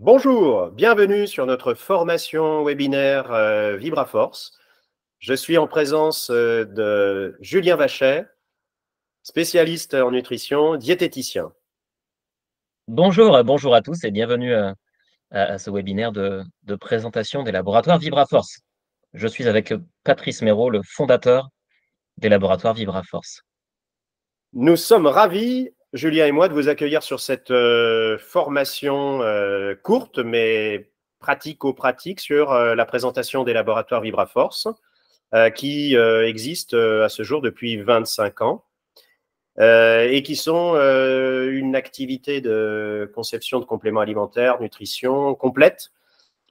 Bonjour, bienvenue sur notre formation webinaire VibraForce. Je suis en présence de Julien Vachet, spécialiste en nutrition, diététicien. Bonjour à tous et bienvenue à ce webinaire de présentation des laboratoires VibraForce. Je suis avec Patrice Méraud, le fondateur des laboratoires VibraForce. Nous sommes ravis, Julien et moi, de vous accueillir sur cette formation courte mais pratico-pratique sur la présentation des laboratoires VibraForce qui existent à ce jour depuis 25 ans. Et qui sont une activité de conception de compléments alimentaires, nutrition complète,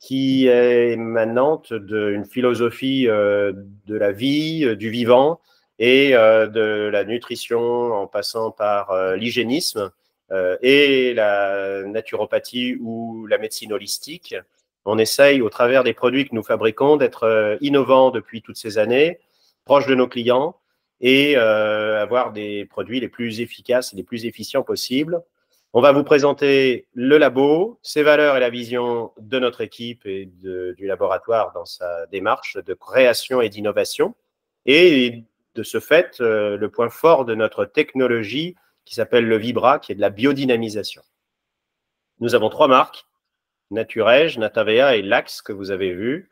qui est émanante d'une philosophie de la vie, du vivant et de la nutrition en passant par l'hygiénisme et la naturopathie ou la médecine holistique. On essaye, au travers des produits que nous fabriquons, d'être innovants depuis toutes ces années, proches de nos clients, et avoir des produits les plus efficaces et les plus efficients possibles. On va vous présenter le labo, ses valeurs et la vision de notre équipe et du laboratoire dans sa démarche de création et d'innovation. Et de ce fait, le point fort de notre technologie qui s'appelle le Vibra, qui est de la biodynamisation. Nous avons 3 marques, Naturej, Natavea et Lax, que vous avez vu.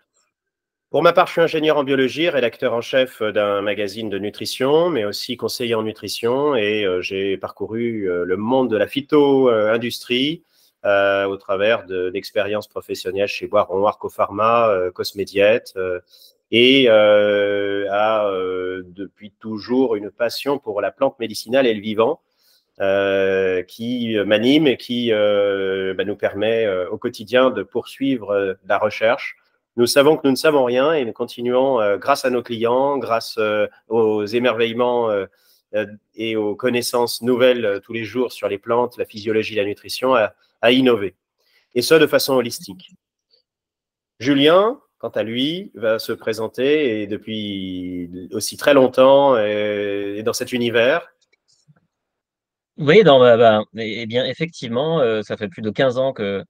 Pour ma part, je suis ingénieur en biologie, rédacteur en chef d'un magazine de nutrition, mais aussi conseiller en nutrition, et j'ai parcouru le monde de la phyto-industrie au travers d'expériences professionnelles chez Boiron, Arcopharma, Cosmédiet, et depuis toujours une passion pour la plante médicinale et le vivant qui m'anime et qui nous permet au quotidien de poursuivre la recherche. Nous savons que nous ne savons rien et nous continuons, grâce à nos clients, grâce aux émerveillements et aux connaissances nouvelles tous les jours sur les plantes, la physiologie, la nutrition, à innover. Et ce, de façon holistique. Julien, quant à lui, va se présenter et depuis aussi très longtemps et dans cet univers. Oui, eh bien, effectivement, ça fait plus de 15 ans que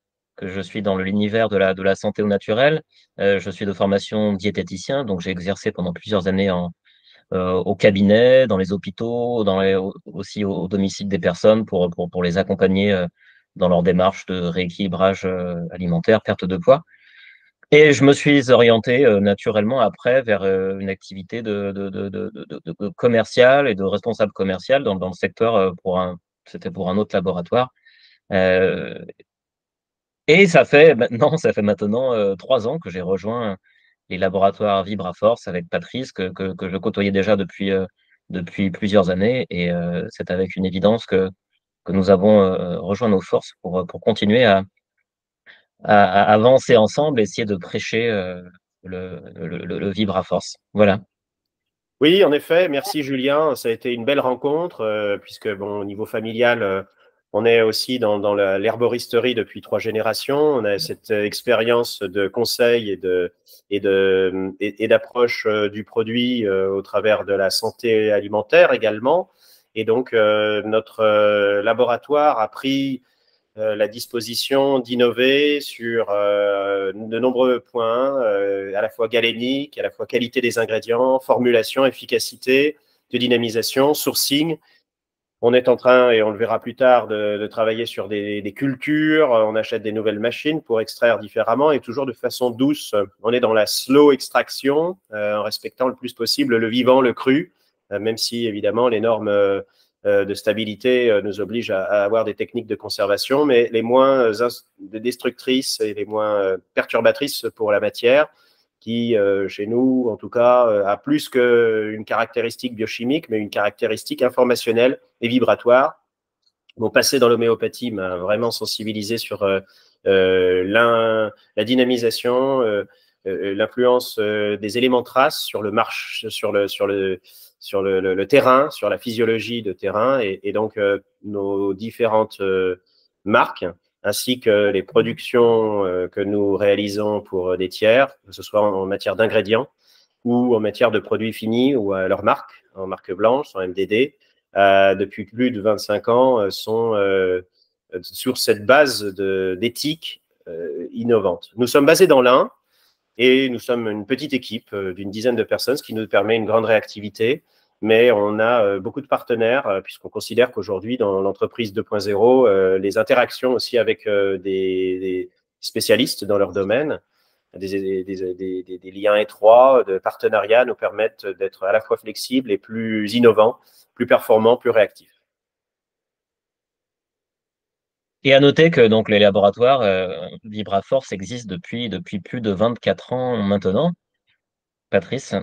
je suis dans l'univers de la santé au naturel. Je suis de formation diététicien, donc j'ai exercé pendant plusieurs années au cabinet, dans les hôpitaux, aussi au domicile des personnes pour les accompagner dans leur démarche de rééquilibrage alimentaire, perte de poids. Et je me suis orienté naturellement après vers une activité de commercial et de responsable commercial dans le secteur c'était pour un autre laboratoire. Euh, et ça fait maintenant 3 ans que j'ai rejoint les laboratoires VibraForce avec Patrice, que je côtoyais déjà depuis plusieurs années. Et c'est avec une évidence que nous avons rejoint nos forces pour continuer à avancer ensemble, essayer de prêcher le VibraForce. Voilà. Oui, en effet, merci Julien. Ça a été une belle rencontre, puisque bon, au niveau familial, on est aussi dans l'herboristerie depuis 3 générations. On a cette expérience de conseil et d'approche du produit au travers de la santé alimentaire également. Et donc, notre laboratoire a pris la disposition d'innover sur de nombreux points, à la fois galénique, à la fois qualité des ingrédients, formulation, efficacité, de dynamisation, sourcing. On est en train, et on le verra plus tard, de travailler sur des cultures. On achète des nouvelles machines pour extraire différemment et toujours de façon douce. On est dans la slow extraction, en respectant le plus possible le vivant, le cru, même si évidemment les normes de stabilité nous obligent à avoir des techniques de conservation, mais les moins destructrices et les moins perturbatrices pour la matière, qui, chez nous, en tout cas, a plus qu'une caractéristique biochimique, mais une caractéristique informationnelle et vibratoire. Mon passé dans l'homéopathie m'a vraiment sensibilisé sur la dynamisation, l'influence des éléments traces sur le terrain, sur la physiologie de terrain, et donc nos différentes marques, ainsi que les productions que nous réalisons pour des tiers, que ce soit en matière d'ingrédients ou en matière de produits finis ou à leur marque, en marque blanche, en MDD, depuis plus de 25 ans, sont sur cette base d'éthique innovantes. Nous sommes basés dans l'Ain et nous sommes une petite équipe d'une dizaine de personnes, ce qui nous permet une grande réactivité. Mais on a beaucoup de partenaires, puisqu'on considère qu'aujourd'hui, dans l'entreprise 2.0, les interactions aussi avec des spécialistes dans leur domaine, des liens étroits, de partenariats nous permettent d'être à la fois flexibles et plus innovants, plus performants, plus réactifs. Et à noter que donc les laboratoires VibraForce existent depuis plus de 24 ans maintenant, Patrice,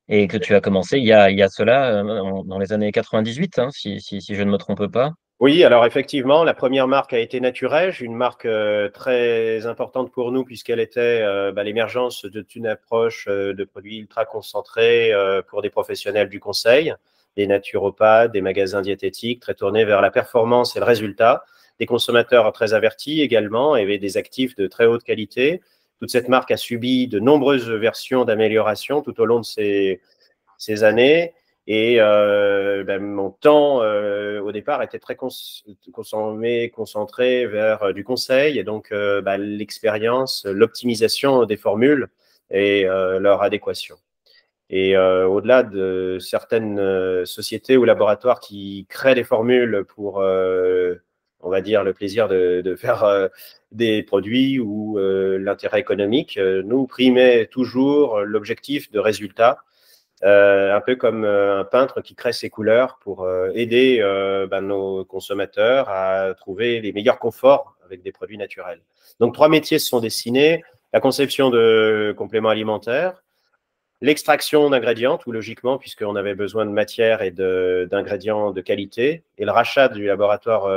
et que tu as commencé il y a cela dans les années 98, hein, si je ne me trompe pas. Oui, alors effectivement, la première marque a été Naturej, une marque très importante pour nous puisqu'elle était l'émergence d'une approche de produits ultra concentrés pour des professionnels du conseil, des naturopathes, des magasins diététiques, très tournés vers la performance et le résultat, des consommateurs très avertis également et des actifs de très haute qualité. Toute cette marque a subi de nombreuses versions d'amélioration tout au long de ces années. Et mon temps, au départ, était très concentré vers du conseil et donc l'expérience, l'optimisation des formules et leur adéquation. Et au-delà de certaines sociétés ou laboratoires qui créent des formules pour, on va dire, le plaisir de faire des produits ou l'intérêt économique, nous primait toujours l'objectif de résultat, un peu comme un peintre qui crée ses couleurs pour aider nos consommateurs à trouver les meilleurs conforts avec des produits naturels. Donc, 3 métiers se sont dessinés: la conception de compléments alimentaires, l'extraction d'ingrédients, tout logiquement, puisqu'on avait besoin de matières et d'ingrédients de qualité. Et le rachat du laboratoire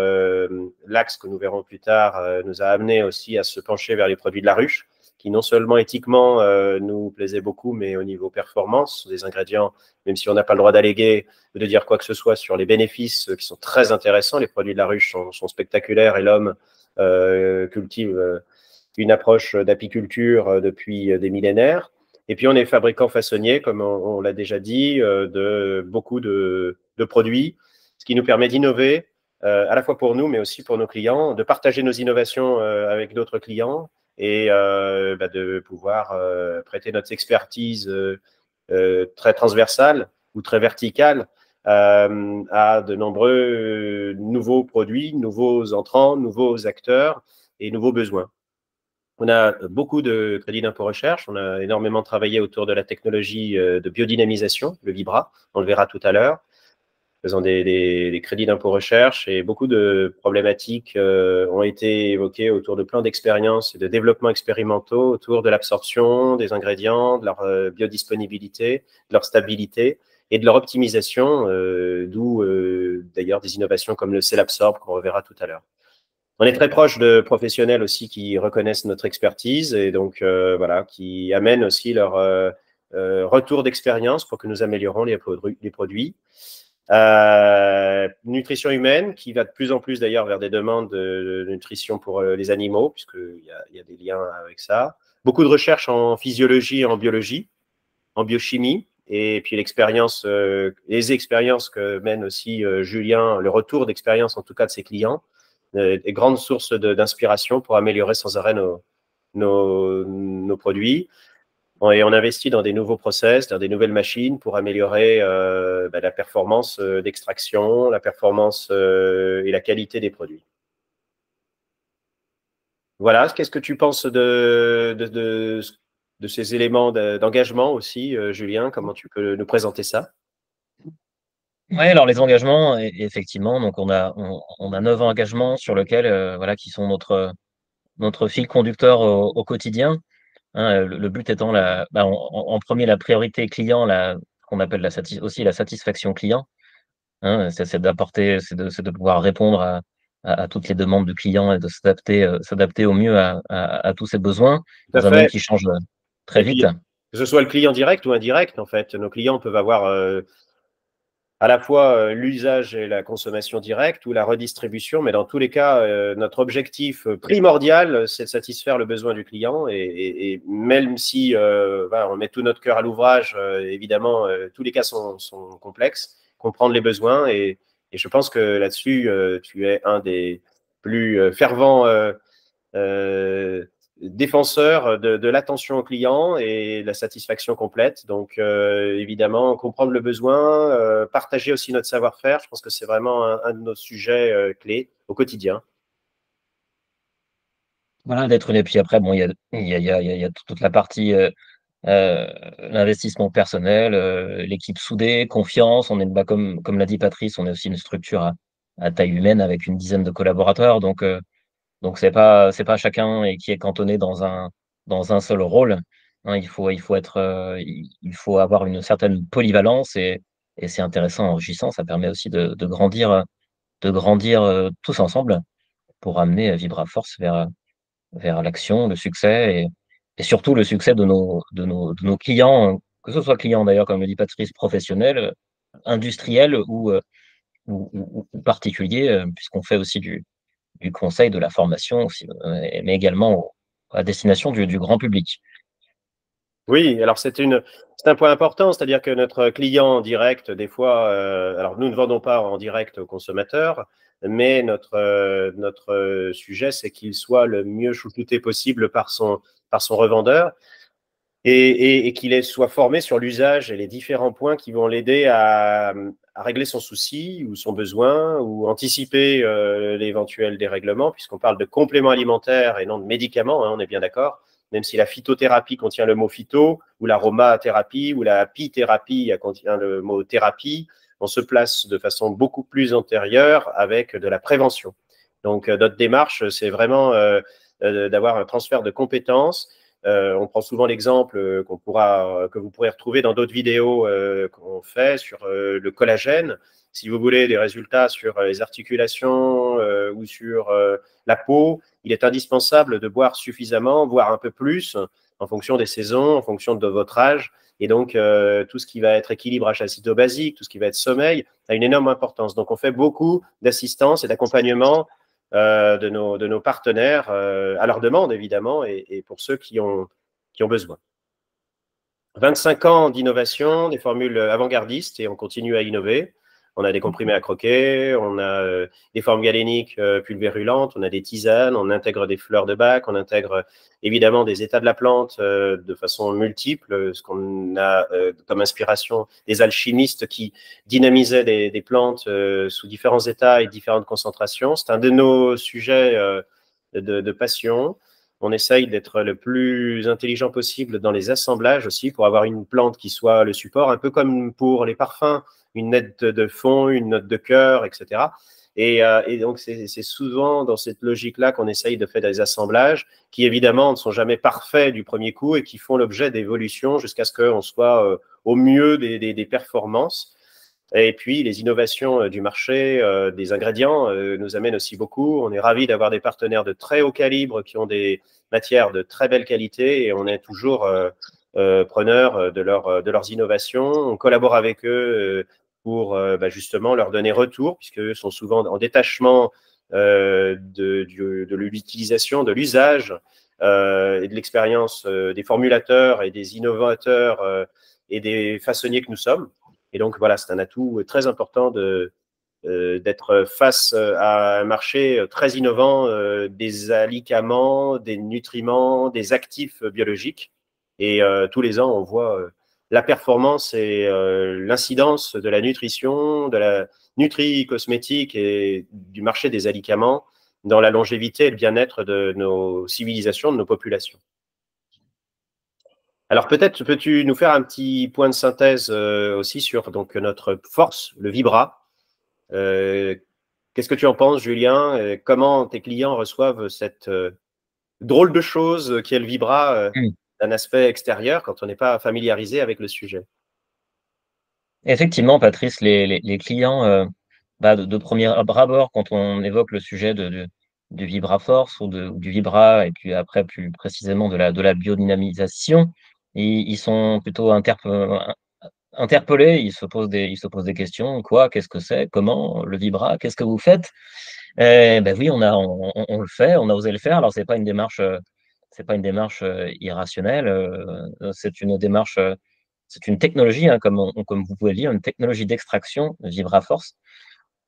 Lax, que nous verrons plus tard, nous a amené aussi à se pencher vers les produits de la ruche, qui non seulement éthiquement nous plaisaient beaucoup, mais au niveau performance, des ingrédients, même si on n'a pas le droit d'alléguer ou de dire quoi que ce soit sur les bénéfices qui sont très intéressants. Les produits de la ruche sont spectaculaires et l'homme cultive une approche d'apiculture depuis des millénaires. Et puis, on est fabricant façonnier, comme on l'a déjà dit, de beaucoup de produits, ce qui nous permet d'innover, à la fois pour nous, mais aussi pour nos clients, de partager nos innovations avec d'autres clients et de pouvoir prêter notre expertise très transversale ou très verticale à de nombreux nouveaux produits, nouveaux entrants, nouveaux acteurs et nouveaux besoins. On a beaucoup de crédits d'impôt recherche. On a énormément travaillé autour de la technologie de biodynamisation, le Vibra. On le verra tout à l'heure, faisant des crédits d'impôt recherche. Et beaucoup de problématiques ont été évoquées autour de plans d'expérience et de développement expérimentaux autour de l'absorption des ingrédients, de leur biodisponibilité, de leur stabilité et de leur optimisation, d'où d'ailleurs des innovations comme le Cellabsorb qu'on reverra tout à l'heure. On est très proche de professionnels aussi qui reconnaissent notre expertise et donc voilà, qui amènent aussi leur retour d'expérience pour que nous améliorons les produits. Nutrition humaine qui va de plus en plus d'ailleurs vers des demandes de nutrition pour les animaux, puisqu'il y a des liens avec ça. Beaucoup de recherches en physiologie et en biologie, en biochimie. Et puis l'expérience, les expériences que mène aussi Julien, le retour d'expérience en tout cas de ses clients, des grandes sources d'inspiration pour améliorer sans arrêt nos produits. Et on investit dans des nouveaux process, dans des nouvelles machines pour améliorer la performance d'extraction, la performance et la qualité des produits. Voilà, qu'est-ce que tu penses de ces éléments d'engagement aussi, Julien? Comment tu peux nous présenter ça? Oui, alors les engagements, effectivement, donc on a 9 engagements sur lesquels, voilà, qui sont notre fil conducteur au quotidien. Hein, le but étant en premier la priorité client, qu'on appelle aussi la satisfaction client. Hein, c'est de pouvoir répondre à toutes les demandes du client et de s'adapter au mieux à tous ses besoins Tout à dans un monde fait. qui change très Et puis, vite. que ce soit le client direct ou indirect, en fait, nos clients peuvent avoir à la fois l'usage et la consommation directe ou la redistribution, mais dans tous les cas, notre objectif primordial, c'est de satisfaire le besoin du client. Et même si on met tout notre cœur à l'ouvrage, évidemment, tous les cas sont complexes, comprendre les besoins. Et je pense que là-dessus, tu es un des plus fervents défenseur de l'attention au client et de la satisfaction complète. Donc, évidemment, comprendre le besoin, partager aussi notre savoir-faire, je pense que c'est vraiment un de nos sujets clés au quotidien. Voilà, d'être une. Et puis après, bon, il y a toute la partie l'investissement personnel, l'équipe soudée, confiance. On est, bah, comme l'a dit Patrice, on est aussi une structure à taille humaine avec une dizaine de collaborateurs. Donc c'est pas chacun et qui est cantonné dans un seul rôle. Hein. Il faut avoir une certaine polyvalence et c'est intéressant, enrichissant. Ça permet aussi de grandir tous ensemble pour amener VibraForce vers l'action, le succès et surtout le succès de nos clients, que ce soit clients d'ailleurs, comme le dit Patrice, professionnels, industriels ou particuliers, puisqu'on fait aussi du conseil, de la formation aussi, mais également à destination du grand public. Oui, alors c'est un point important, c'est-à-dire que notre client direct, des fois, alors nous ne vendons pas en direct aux consommateurs, mais notre sujet, c'est qu'il soit le mieux chouchouté possible par son revendeur et qu'il soit formé sur l'usage et les différents points qui vont l'aider à régler son souci ou son besoin ou anticiper l'éventuel dérèglement, puisqu'on parle de compléments alimentaires et non de médicaments, hein, on est bien d'accord. Même si la phytothérapie contient le mot phyto, ou l'aromathérapie, ou la apithérapie contient le mot thérapie, on se place de façon beaucoup plus antérieure avec de la prévention. Donc, notre démarche, c'est vraiment d'avoir un transfert de compétences. On prend souvent l'exemple que vous pourrez retrouver dans d'autres vidéos qu'on fait sur le collagène. Si vous voulez des résultats sur les articulations ou sur la peau, il est indispensable de boire suffisamment, voire un peu plus, en fonction des saisons, en fonction de votre âge. Et donc, tout ce qui va être équilibrage acido-basique, tout ce qui va être sommeil, a une énorme importance. Donc, on fait beaucoup d'assistance et d'accompagnement de nos partenaires, à leur demande, évidemment, et pour ceux qui ont besoin. 25 ans d'innovation, des formules avant-gardistes, et on continue à innover. On a des comprimés à croquer, on a des formes galéniques pulvérulentes, on a des tisanes, on intègre des fleurs de bac, on intègre évidemment des états de la plante de façon multiple, ce qu'on a comme inspiration des alchimistes qui dynamisaient des plantes sous différents états et différentes concentrations. C'est un de nos sujets de passion. On essaye d'être le plus intelligent possible dans les assemblages aussi pour avoir une plante qui soit le support, un peu comme pour les parfums, une note de fond, une note de cœur, etc. Et donc, c'est souvent dans cette logique-là qu'on essaye de faire des assemblages qui, évidemment, ne sont jamais parfaits du premier coup et qui font l'objet d'évolutions jusqu'à ce qu'on soit au mieux des performances. Et puis, les innovations du marché, des ingrédients nous amènent aussi beaucoup. On est ravis d'avoir des partenaires de très haut calibre qui ont des matières de très belle qualité et on est toujours preneurs de leurs innovations. On collabore avec eux pour justement leur donner retour, puisqu'eux sont souvent en détachement de l'utilisation, de l'usage et de l'expérience des formulateurs et des innovateurs et des façonniers que nous sommes. Et donc, voilà, c'est un atout très important d'être face à un marché très innovant des alicaments, des nutriments, des actifs biologiques. Et tous les ans, on voit la performance et l'incidence de la nutrition, de la nutri-cosmétique et du marché des alicaments dans la longévité et le bien-être de nos civilisations, de nos populations. Alors peut-être peux-tu nous faire un petit point de synthèse aussi sur donc, notre force, le Vibra. Qu'est-ce que tu en penses, Julien? Comment tes clients reçoivent cette drôle de chose qui est le Vibra d'un aspect extérieur quand on n'est pas familiarisé avec le sujet? Effectivement, Patrice, les clients, de premier abord, quand on évoque le sujet du VibraForce ou du Vibra, et puis après, plus précisément de la biodynamisation, ils sont plutôt interpellés, ils se posent des questions. Quoi? Qu'est-ce que c'est? Comment? Le Vibra? Qu'est-ce que vous faites? Ben oui, on le fait, on a osé le faire. Alors, c'est pas une démarche irrationnelle, c'est une technologie, hein, comme vous pouvez le dire, une technologie d'extraction, VibraForce.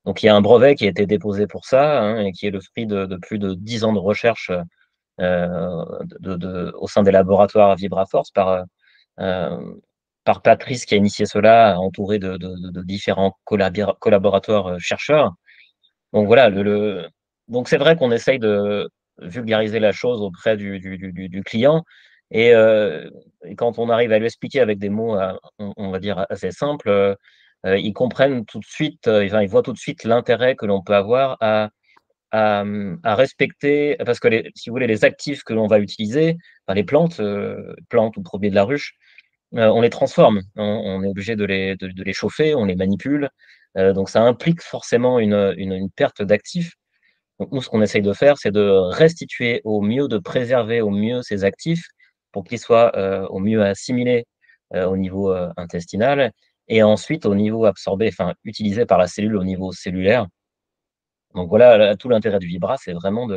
Donc, il y a un brevet qui a été déposé pour ça, hein, et qui est le fruit de plus de 10 ans de recherche au sein des laboratoires VibraForce euh, par Patrice qui a initié cela, entouré de différents collaborateurs chercheurs. Donc voilà, donc c'est vrai qu'on essaye de vulgariser la chose auprès du client. Et quand on arrive à lui expliquer avec des mots, on va dire, assez simples, ils comprennent tout de suite, enfin, ils voient tout de suite l'intérêt que l'on peut avoir à respecter, parce que si vous voulez, les actifs que l'on va utiliser, enfin, les plantes ou produits de la ruche, on les transforme. On est obligé de les chauffer, on les manipule. Donc ça implique forcément une perte d'actifs. Donc nous, ce qu'on essaye de faire, c'est de restituer au mieux, de préserver au mieux ces actifs pour qu'ils soient au mieux assimilés au niveau intestinal et ensuite au niveau absorbé, enfin utilisé par la cellule au niveau cellulaire. Donc voilà, tout l'intérêt du Vibra, c'est vraiment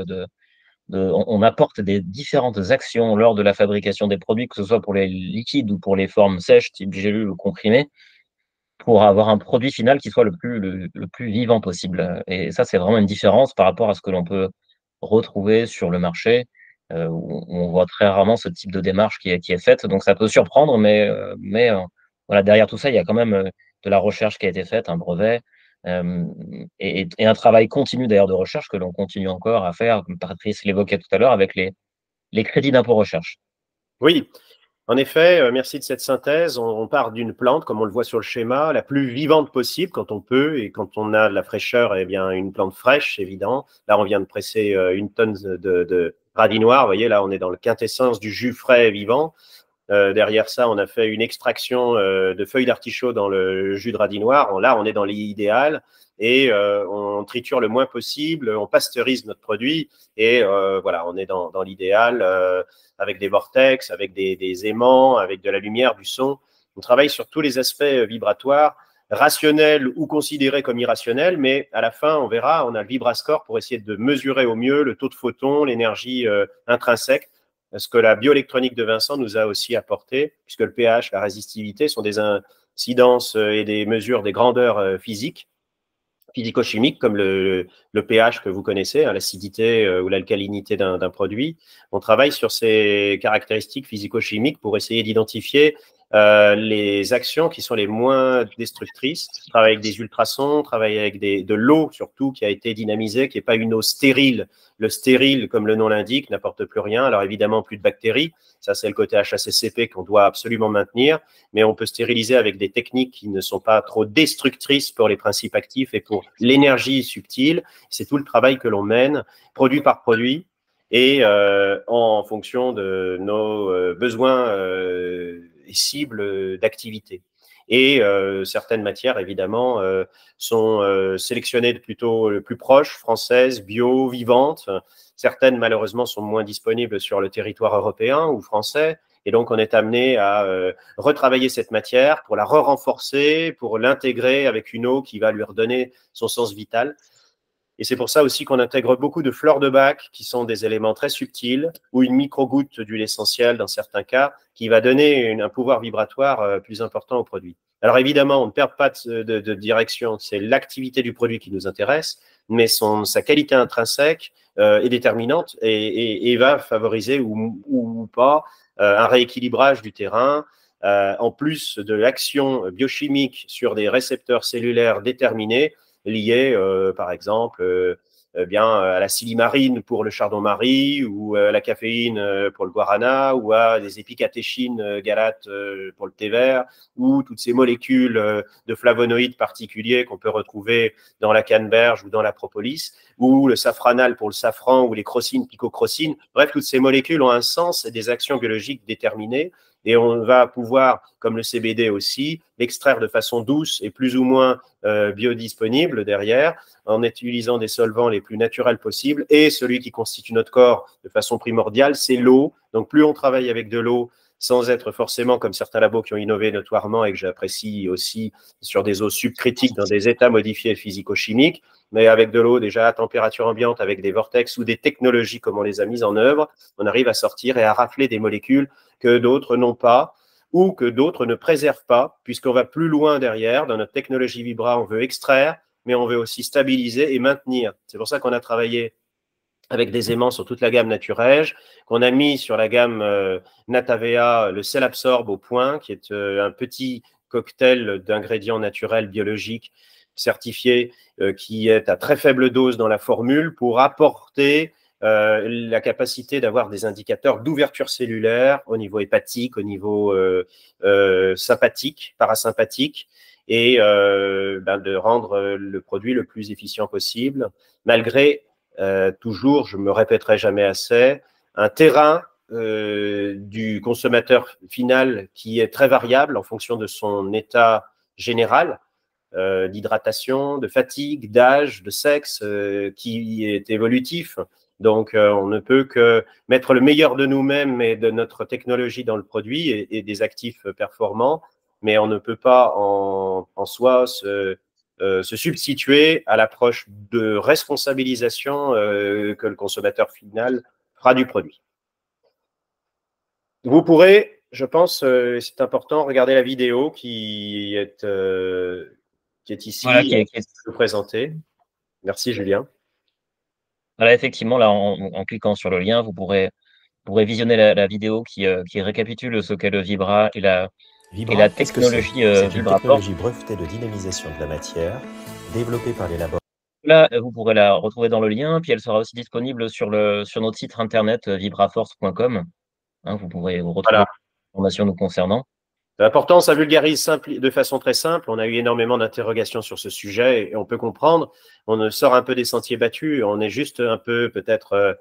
on apporte des différentes actions lors de la fabrication des produits, que ce soit pour les liquides ou pour les formes sèches, type gélule ou comprimé, pour avoir un produit final qui soit le plus vivant possible. Et ça, c'est vraiment une différence par rapport à ce que l'on peut retrouver sur le marché, où on voit très rarement ce type de démarche qui est faite. Donc ça peut surprendre, mais voilà, derrière tout ça, il y a quand même de la recherche qui a été faite, un brevet, euh, et un travail continu d'ailleurs de recherche que l'on continue encore à faire, comme Patrice l'évoquait tout à l'heure, avec les crédits d'impôt recherche. Oui, en effet, merci de cette synthèse. On part d'une plante, comme on le voit sur le schéma, la plus vivante possible quand on peut et quand on a de la fraîcheur, eh bien une plante fraîche, évident. Là, on vient de presser 1 tonne de radis noir. Vous voyez, là, on est dans le quintessence du jus frais et vivant. Derrière ça, on a fait une extraction de feuilles d'artichaut dans le jus de radis noir. Là, on est dans l'idéal et on triture le moins possible, on pasteurise notre produit et voilà, on est dans l'idéal avec des vortex, avec des aimants, avec de la lumière, du son. On travaille sur tous les aspects vibratoires, rationnels ou considérés comme irrationnels, mais à la fin, on verra, on a le Vibrascore pour essayer de mesurer au mieux le taux de photons, l'énergie intrinsèque, ce que la bioélectronique de Vincent nous a aussi apporté, puisque le pH, la résistivité sont des incidences et des mesures des grandeurs physiques, physico-chimiques, comme le pH que vous connaissez, hein, l'acidité ou l'alcalinité d'un produit. On travaille sur ces caractéristiques physico-chimiques pour essayer d'identifier les actions qui sont les moins destructrices. On travaille avec des ultrasons, on travaille avec de l'eau surtout qui a été dynamisée, qui n'est pas une eau stérile. Le stérile, comme le nom l'indique, n'apporte plus rien. Alors évidemment, plus de bactéries. Ça, c'est le côté HACCP qu'on doit absolument maintenir. Mais on peut stériliser avec des techniques qui ne sont pas trop destructrices pour les principes actifs et pour l'énergie subtile. C'est tout le travail que l'on mène, produit par produit, et en fonction de nos besoins et cibles d'activité. Et certaines matières, évidemment, sont sélectionnées plutôt le plus proche, françaises, bio, vivantes. Certaines, malheureusement, sont moins disponibles sur le territoire européen ou français. Et donc, on est amené à retravailler cette matière pour la re-renforcer, pour l'intégrer avec une eau qui va lui redonner son sens vital. Et c'est pour ça aussi qu'on intègre beaucoup de fleurs de bac, qui sont des éléments très subtils, ou une micro-goutte d'huile essentielle dans certains cas, qui va donner un pouvoir vibratoire plus important au produit. Alors évidemment, on ne perd pas de direction, c'est l'activité du produit qui nous intéresse, mais sa qualité intrinsèque est déterminante et va favoriser ou pas un rééquilibrage du terrain, en plus de l'action biochimique sur des récepteurs cellulaires déterminés, liées, par exemple, bien à la silimarine pour le chardon-marie ou à la caféine pour le guarana ou à des épicatéchines galates pour le thé vert ou toutes ces molécules de flavonoïdes particuliers qu'on peut retrouver dans la canneberge ou dans la propolis ou le safranal pour le safran ou les crocines, picocrocines. Bref, toutes ces molécules ont un sens et des actions biologiques déterminées. Et on va pouvoir, comme le CBD aussi, l'extraire de façon douce et plus ou moins biodisponible derrière, en utilisant des solvants les plus naturels possibles. Et celui qui constitue notre corps de façon primordiale, c'est l'eau. Donc plus on travaille avec de l'eau, sans être forcément comme certains labos qui ont innové notoirement et que j'apprécie aussi sur des eaux subcritiques dans des états modifiés physico-chimiques, mais avec de l'eau déjà à température ambiante, avec des vortex ou des technologies comme on les a mises en œuvre, on arrive à sortir et à rafler des molécules que d'autres n'ont pas ou que d'autres ne préservent pas, puisqu'on va plus loin derrière. Dans notre technologie Vibra, on veut extraire, mais on veut aussi stabiliser et maintenir. C'est pour ça qu'on a travaillé avec des aimants sur toute la gamme Naturège, qu'on a mis sur la gamme Natavea, le sel absorbe au point, qui est un petit cocktail d'ingrédients naturels biologiques certifiés, qui est à très faible dose dans la formule pour apporter la capacité d'avoir des indicateurs d'ouverture cellulaire au niveau hépatique, au niveau sympathique, parasympathique, et de rendre le produit le plus efficient possible, malgré toujours, je me répéterai jamais assez, un terrain du consommateur final qui est très variable en fonction de son état général, d'hydratation, de fatigue, d'âge, de sexe, qui est évolutif. Donc, on ne peut que mettre le meilleur de nous-mêmes et de notre technologie dans le produit et des actifs performants, mais on ne peut pas en soi se substituer à l'approche de responsabilisation que le consommateur final fera du produit. Vous pourrez, je pense, c'est important, regarder la vidéo qui est ici, Voilà, qui est, qui est- présentée. Merci Julien. voilà, effectivement, là, en cliquant sur le lien, vous pourrez visionner la vidéo qui récapitule ce qu'est le Vibra et la Vibra, qu'est-ce que c'est? technologie C'est une VibraForce. technologie brevetée de dynamisation de la matière, développée par les laboratoires. Là, vous pourrez la retrouver dans le lien, puis elle sera aussi disponible sur notre site internet vibraforce.com. Hein, vous pourrez retrouver Voilà. des informations nous concernant. L'important, ça vulgarise de façon très simple. On a eu énormément d'interrogations sur ce sujet et on peut comprendre. On sort un peu des sentiers battus. On est juste un peu peut-être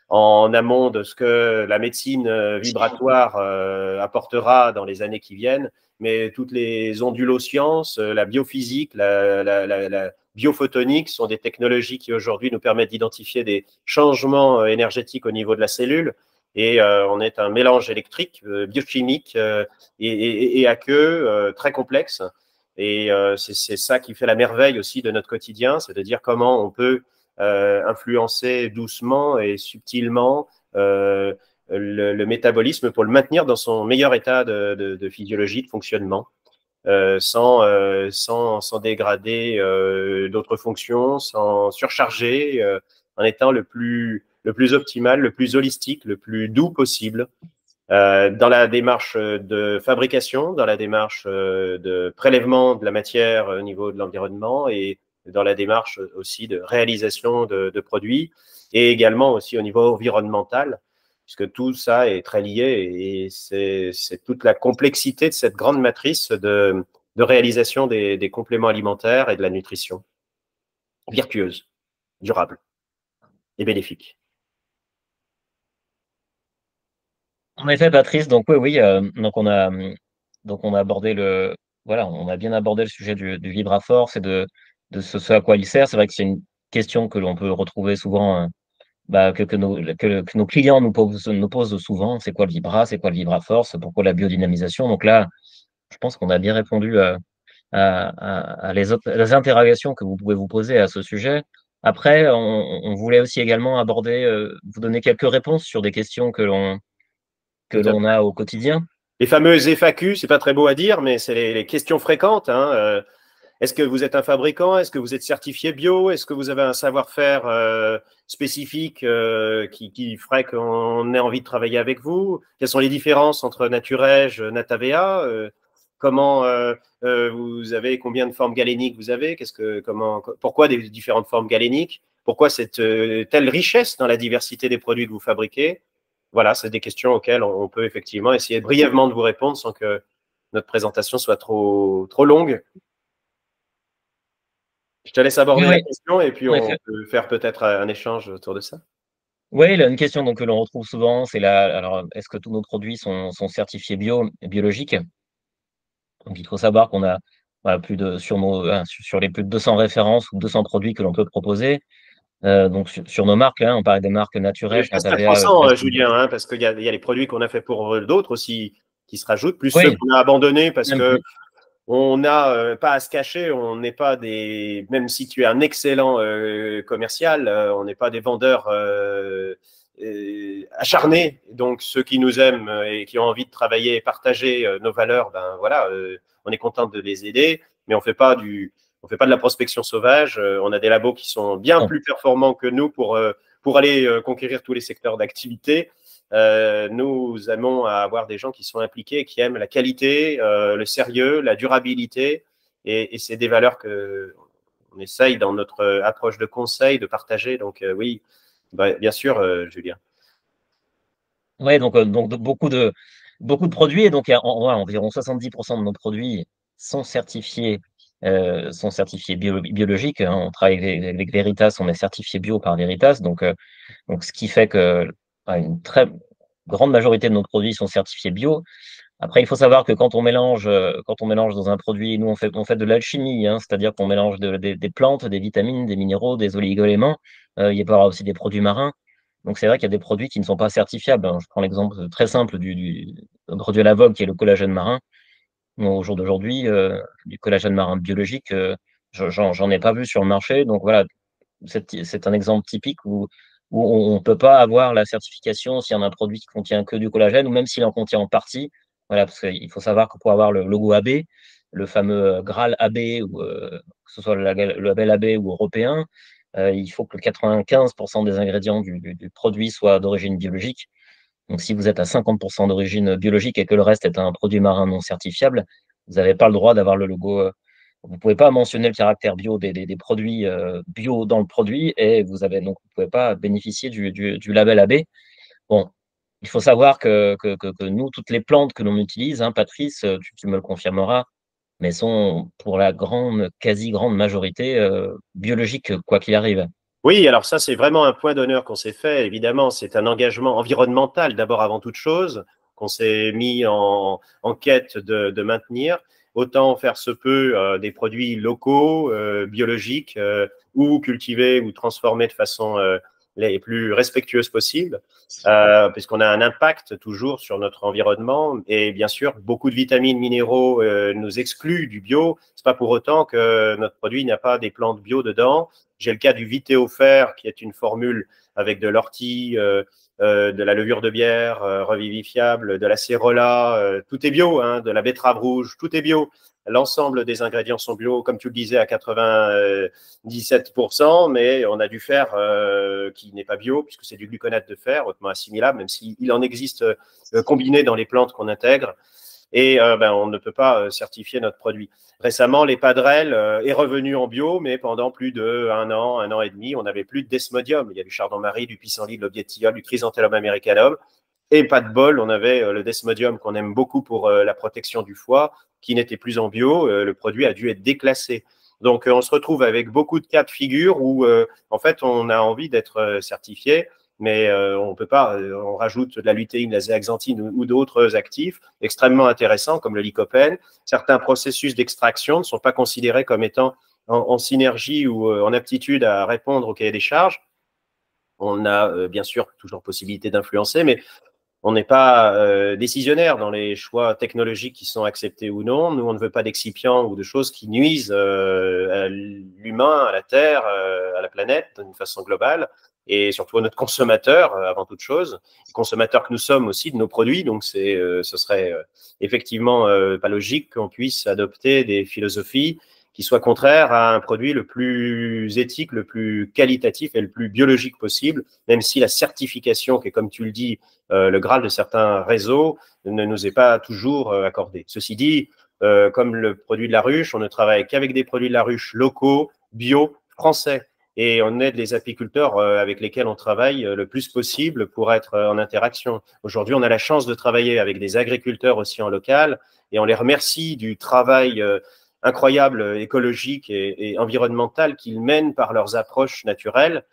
en amont de ce que la médecine vibratoire apportera dans les années qui viennent. Mais toutes les ondulosciences, la biophysique, la biophotonique sont des technologies qui aujourd'hui nous permettent d'identifier des changements énergétiques au niveau de la cellule. Et on est un mélange électrique, biochimique et aqueux, très complexe. Et c'est ça qui fait la merveille aussi de notre quotidien, c'est de dire comment on peut influencer doucement et subtilement le métabolisme pour le maintenir dans son meilleur état de physiologie, de fonctionnement, sans dégrader d'autres fonctions, sans surcharger, en étant le plus optimal, le plus holistique, le plus doux possible, dans la démarche de fabrication, dans la démarche de prélèvement de la matière au niveau de l'environnement et dans la démarche aussi de réalisation de produits, et également aussi au niveau environnemental, puisque tout ça est très lié et c'est toute la complexité de cette grande matrice de réalisation des compléments alimentaires et de la nutrition vertueuse, durable et bénéfique. En effet, Patrice, donc oui, oui, donc on a abordé voilà, on a bien abordé le sujet du VibraForce et de ce à quoi il sert. C'est vrai que c'est une question que l'on peut retrouver souvent, que nos clients nous posent souvent. C'est quoi le Vibra? C'est quoi le VibraForce? Pourquoi la biodynamisation? Donc là, je pense qu'on a bien répondu à les interrogations que vous pouvez vous poser à ce sujet. Après, on voulait aussi également aborder, vous donner quelques réponses sur des questions que Tout à l'on a au quotidien. Les fameuses FAQ, c'est pas très beau à dire, mais c'est les questions fréquentes. Hein. Est-ce que vous êtes un fabricant? Est-ce que vous êtes certifié bio? Est-ce que vous avez un savoir-faire spécifique qui ferait qu'on ait envie de travailler avec vous? Quelles sont les différences entre Naturège, Natavea? Comment vous avez combien de formes galéniques vous avez? Pourquoi des différentes formes galéniques? Pourquoi cette telle richesse dans la diversité des produits que vous fabriquez? Voilà, c'est des questions auxquelles on peut effectivement essayer brièvement de vous répondre sans que notre présentation soit trop longue. Je te laisse Oui, aborder la oui, question et puis en on effet. peut faire peut-être un échange autour de ça. Oui, là, une question donc, que l'on retrouve souvent, c'est alors, est-ce que tous nos produits sont certifiés biologiques? Donc, il faut savoir qu'on a voilà, sur les plus de 200 références ou 200 produits que l'on peut proposer. Donc, sur nos marques, hein, on parle des marques Et Naturège, reste à Natavea, 300, Julien, hein, parce qu'il y a les produits qu'on a fait pour d'autres aussi qui se rajoutent, plus ceux oui, qu'on a abandonnés parce même que plus. on n'a pas à se cacher, on n'est pas même si tu es un excellent commercial, on n'est pas des vendeurs acharnés. Donc ceux qui nous aiment et qui ont envie de travailler et partager nos valeurs, ben voilà, on est content de les aider, mais on fait pas de la prospection sauvage. On a des labos qui sont bien Non. plus performants que nous pour pour aller conquérir tous les secteurs d'activité, nous aimons avoir des gens qui sont impliqués, qui aiment la qualité, le sérieux, la durabilité, et c'est des valeurs que on essaye dans notre approche de conseil de partager. Donc oui, bah, bien sûr, Julien. Oui, donc beaucoup de produits, et donc environ 70% de nos produits sont certifiés biologiques, hein. On travaille avec Veritas, on est certifié bio par Veritas, donc ce qui fait que une très grande majorité de nos produits sont certifiés bio. Après, il faut savoir que quand on mélange dans un produit, nous on fait de l'alchimie, hein, c'est-à-dire qu'on mélange des plantes, des vitamines, des minéraux, des oligo-éléments. Il peut y avoir aussi des produits marins. Donc c'est vrai qu'il y a des produits qui ne sont pas certifiables, hein. Je prends l'exemple très simple d'un produit à la vogue qui est le collagène marin. Au jour d'aujourd'hui, du collagène marin biologique, j'en ai pas vu sur le marché. Donc voilà, c'est un exemple typique où on ne peut pas avoir la certification s'il y a un produit qui contient que du collagène, ou même s'il en contient en partie. Voilà, parce qu'il faut savoir que pour avoir le logo AB, le fameux Graal AB, ou que ce soit le label AB ou européen, il faut que 95% des ingrédients du produit soient d'origine biologique. Donc, si vous êtes à 50% d'origine biologique et que le reste est un produit marin non certifiable, vous n'avez pas le droit d'avoir le logo. Vous ne pouvez pas mentionner le caractère bio des produits bio dans le produit, et donc vous ne pouvez pas bénéficier du label AB. Bon, il faut savoir que nous, toutes les plantes que l'on utilise, hein, Patrice, tu me le confirmeras, mais sont pour la quasi grande majorité biologiques, quoi qu'il arrive. Oui, alors ça, c'est vraiment un point d'honneur qu'on s'est fait. Évidemment, c'est un engagement environnemental, d'abord avant toute chose, qu'on s'est mis en quête de maintenir. Autant faire se peut des produits locaux, biologiques, ou cultivés ou transformés de façon les plus respectueuses possible, puisqu'on a un impact toujours sur notre environnement. Et bien sûr, beaucoup de vitamines, minéraux nous excluent du bio. C'est pas pour autant que notre produit n'a pas des plantes bio dedans. J'ai le cas du Vitéofer, qui est une formule avec de l'ortie, de la levure de bière revivifiable, de la cérola, tout est bio, hein, de la betterave rouge, tout est bio. L'ensemble des ingrédients sont bio, comme tu le disais, à 97%, mais on a du fer qui n'est pas bio, puisque c'est du gluconate de fer, hautement assimilable, même s'il en existe combiné dans les plantes qu'on intègre. Et on ne peut pas certifier notre produit. Récemment, les Padrel est revenu en bio, mais pendant plus d'un an, un an et demi, on n'avait plus de desmodium. Il y a du chardon-marie, du pissenlit, de l'obiétillol, du chrysanthellum americanum. Et pas de bol, on avait le desmodium qu'on aime beaucoup pour la protection du foie, qui n'était plus en bio. Le produit a dû être déclassé. Donc, on se retrouve avec beaucoup de cas de figure où, en fait, on a envie d'être certifié, mais on peut pas, on rajoute de la lutéine, la zéaxanthine ou d'autres actifs extrêmement intéressants comme le lycopène. Certains processus d'extraction ne sont pas considérés comme étant en synergie ou en aptitude à répondre au cahier des charges. On a bien sûr toujours possibilité d'influencer, mais on n'est pas décisionnaire dans les choix technologiques qui sont acceptés ou non. Nous, on ne veut pas d'excipients ou de choses qui nuisent à l'humain, à la Terre, à la planète d'une façon globale, et surtout à notre consommateur avant toute chose, consommateur que nous sommes aussi de nos produits. Donc, ce serait effectivement pas logique qu'on puisse adopter des philosophies qui soient contraires à un produit le plus éthique, le plus qualitatif et le plus biologique possible, même si la certification, qui est, comme tu le dis, le Graal de certains réseaux, ne nous est pas toujours accordée. Ceci dit, comme le produit de la ruche, on ne travaille qu'avec des produits de la ruche locaux, bio, français. Et on aide les apiculteurs avec lesquels on travaille le plus possible pour être en interaction. Aujourd'hui, on a la chance de travailler avec des agriculteurs aussi en local, et on les remercie du travail incroyable écologique et environnemental qu'ils mènent par leurs approches naturelles,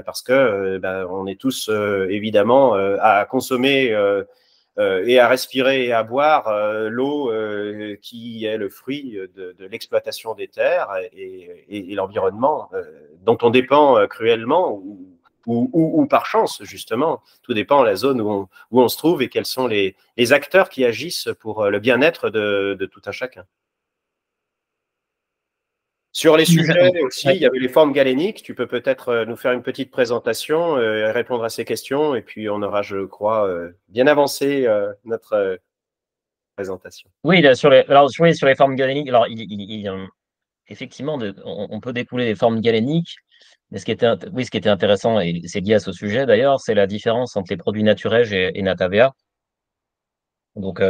parce que on est tous évidemment à consommer et à respirer et à boire l'eau qui est le fruit de l'exploitation des terres et l'environnement dont on dépend cruellement ou par chance, justement. Tout dépend de la zone où on se trouve et quels sont les acteurs qui agissent pour le bien-être de tout un chacun. Sur les sujets aussi, il y avait les formes galéniques. Tu peux peut-être nous faire une petite présentation et répondre à ces questions. Et puis, on aura, je crois, bien avancé notre présentation. Oui, là, sur les formes galéniques, alors effectivement, on peut découler des formes galéniques. Mais oui, ce qui était intéressant, et c'est lié à ce sujet d'ailleurs, c'est la différence entre les produits Naturej et Natavea. Donc,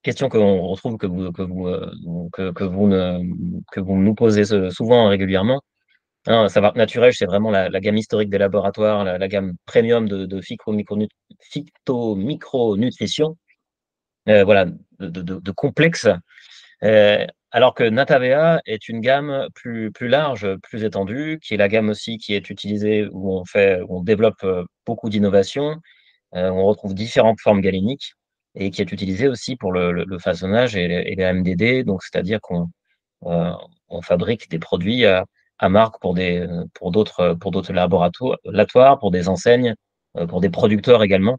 question qu'on retrouve que vous nous posez souvent régulièrement. Hein, à savoir que Naturej, c'est vraiment la gamme historique des laboratoires, la gamme premium de phyto-micronutrition, voilà, de complexe. Alors que Natavea est une gamme plus large, plus étendue, qui est la gamme aussi qui est utilisée où on développe beaucoup d'innovations. On retrouve différentes formes galéniques et qui est utilisée aussi pour le façonnage et les MDD. Donc, c'est-à-dire euh, on fabrique des produits à marque pour d'autres laboratoires, pour des enseignes, pour des producteurs également.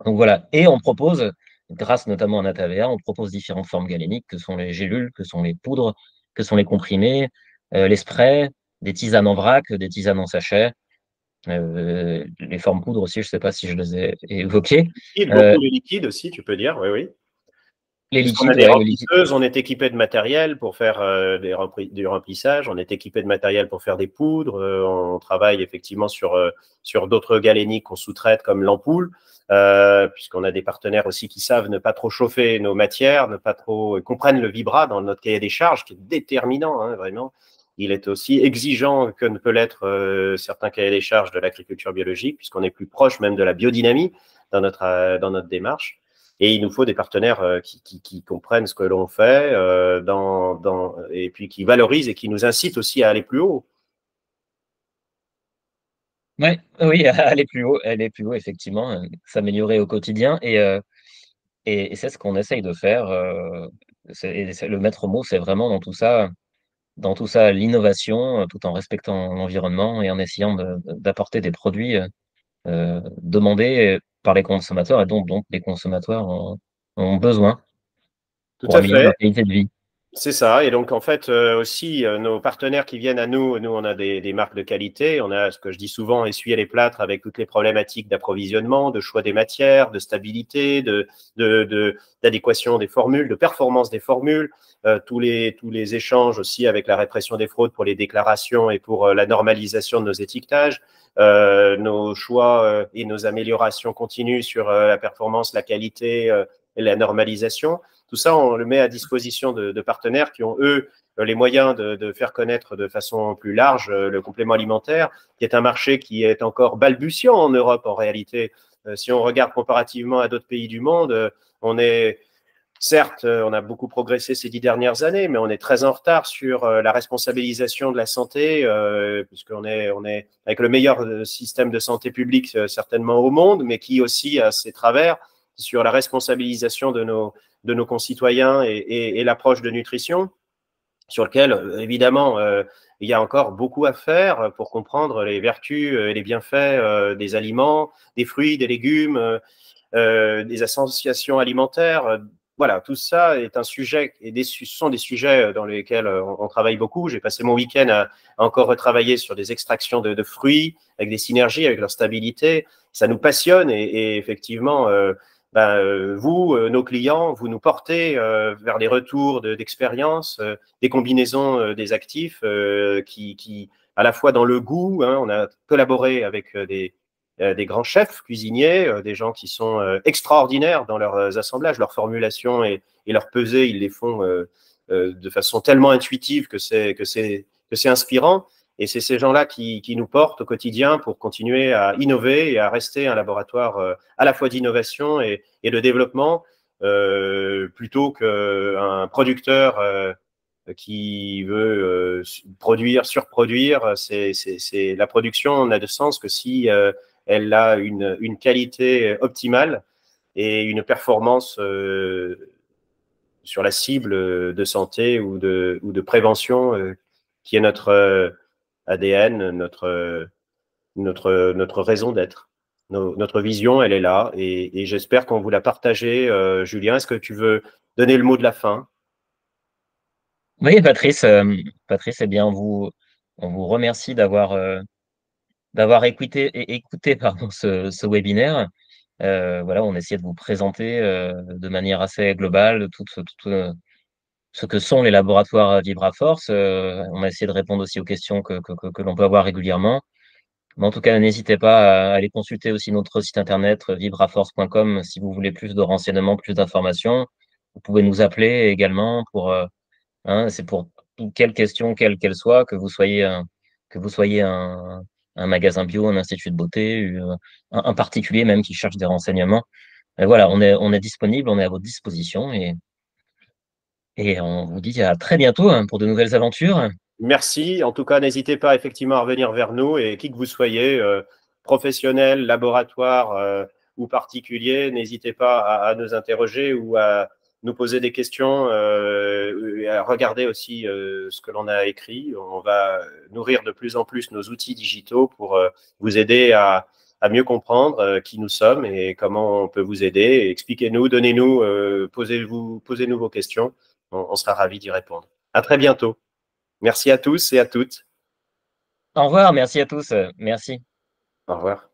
Donc voilà. Et on propose, grâce notamment à Natavea, on propose différentes formes galéniques que sont les gélules, que sont les poudres, que sont les comprimés, les sprays, des tisanes en vrac, des tisanes en sachet, les formes poudres aussi, je ne sais pas si je les ai évoquées. Beaucoup de liquides aussi, tu peux dire, oui, oui. Les Puisqu'on a liquides, des ouais, les liquides. remplisseuses, on est équipé de matériel pour faire du remplissage, on est équipé de matériel pour faire des poudres, on travaille effectivement sur d'autres galéniques qu'on sous-traite comme l'ampoule, puisqu'on a des partenaires aussi qui savent ne pas trop chauffer nos matières, ne pas trop comprennent le vibra dans notre cahier des charges, qui est déterminant, hein, vraiment. Il est aussi exigeant que ne peut l'être certains cahiers des charges de l'agriculture biologique, puisqu'on est plus proche même de la biodynamie dans notre démarche. Et il nous faut des partenaires qui comprennent ce que l'on fait et puis qui valorisent et qui nous incitent aussi à aller plus haut. Ouais, oui, aller plus haut, effectivement, s'améliorer au quotidien. Et c'est ce qu'on essaye de faire. Le maître mot, c'est vraiment dans tout ça, l'innovation, tout en respectant l'environnement et en essayant d'apporter des produits demandés par les consommateurs et donc les consommateurs ont besoin Tout pour à améliorer fait. leur qualité de vie. C'est ça. Et donc, en fait, aussi, nos partenaires qui viennent à nous, on a des marques de qualité. On a ce que je dis souvent, essuyer les plâtres avec toutes les problématiques d'approvisionnement, de choix des matières, de stabilité, d'adéquation des formules, de performance des formules, tous les échanges aussi avec la répression des fraudes pour les déclarations et pour la normalisation de nos étiquetages, nos choix et nos améliorations continues sur la performance, la qualité et la normalisation. Tout ça, on le met à disposition de partenaires qui ont, eux, les moyens de faire connaître de façon plus large le complément alimentaire, qui est un marché qui est encore balbutiant en Europe en réalité. Si on regarde comparativement à d'autres pays du monde, on est, certes, on a beaucoup progressé ces 10 dernières années, mais on est très en retard sur la responsabilisation de la santé, puisqu'on est avec le meilleur système de santé publique certainement au monde, mais qui aussi a ses travers sur la responsabilisation de nos concitoyens et l'approche de nutrition, sur lequel, évidemment, il y a encore beaucoup à faire pour comprendre les vertus et les bienfaits des aliments, des fruits, des légumes, des associations alimentaires. Voilà, tout ça est un sujet, et ce sont des sujets dans lesquels on travaille beaucoup. J'ai passé mon week-end à encore retravailler sur des extractions de fruits, avec des synergies, avec leur stabilité. Ça nous passionne et effectivement, vous, nos clients, vous nous portez vers des retours d'expérience, des combinaisons des actifs qui, à la fois dans le goût, hein, on a collaboré avec des grands chefs cuisiniers, des gens qui sont extraordinaires dans leurs assemblages, leurs formulations et leurs pesées, ils les font de façon tellement intuitive que c'est inspirant. Et c'est ces gens-là qui nous portent au quotidien pour continuer à innover et à rester un laboratoire à la fois d'innovation et de développement, plutôt qu'un producteur qui veut produire, surproduire. La production n'a de sens que si elle a une qualité optimale et une performance sur la cible de santé ou de prévention qui est notre ADN, notre raison d'être. Notre vision, elle est là et j'espère qu'on vous l'a partagée. Julien, est-ce que tu veux donner le mot de la fin? Oui, Patrice, eh bien, on vous remercie d'avoir écouté pardon, ce webinaire. Voilà, on essayait de vous présenter de manière assez globale ce que sont les laboratoires VibraForce. On a essayé de répondre aussi aux questions que l'on peut avoir régulièrement. Mais en tout cas, n'hésitez pas à aller consulter aussi notre site internet vibraforce.com si vous voulez plus de renseignements, plus d'informations. Vous pouvez nous appeler également c'est pour quelle question, quelle qu'elle soit, que vous soyez un magasin bio, un institut de beauté, un particulier même qui cherche des renseignements. Et voilà, on est disponible, on est à votre disposition et on vous dit à très bientôt hein, pour de nouvelles aventures. Merci. En tout cas, n'hésitez pas effectivement à revenir vers nous et qui que vous soyez, professionnel, laboratoire ou particulier, n'hésitez pas à nous interroger ou à nous poser des questions et à regarder aussi ce que l'on a écrit. On va nourrir de plus en plus nos outils digitaux pour vous aider à mieux comprendre qui nous sommes et comment on peut vous aider. Expliquez-nous, donnez-nous, posez-nous vos questions. On sera ravis d'y répondre. À très bientôt. Merci à tous et à toutes. Au revoir, merci à tous. Merci. Au revoir.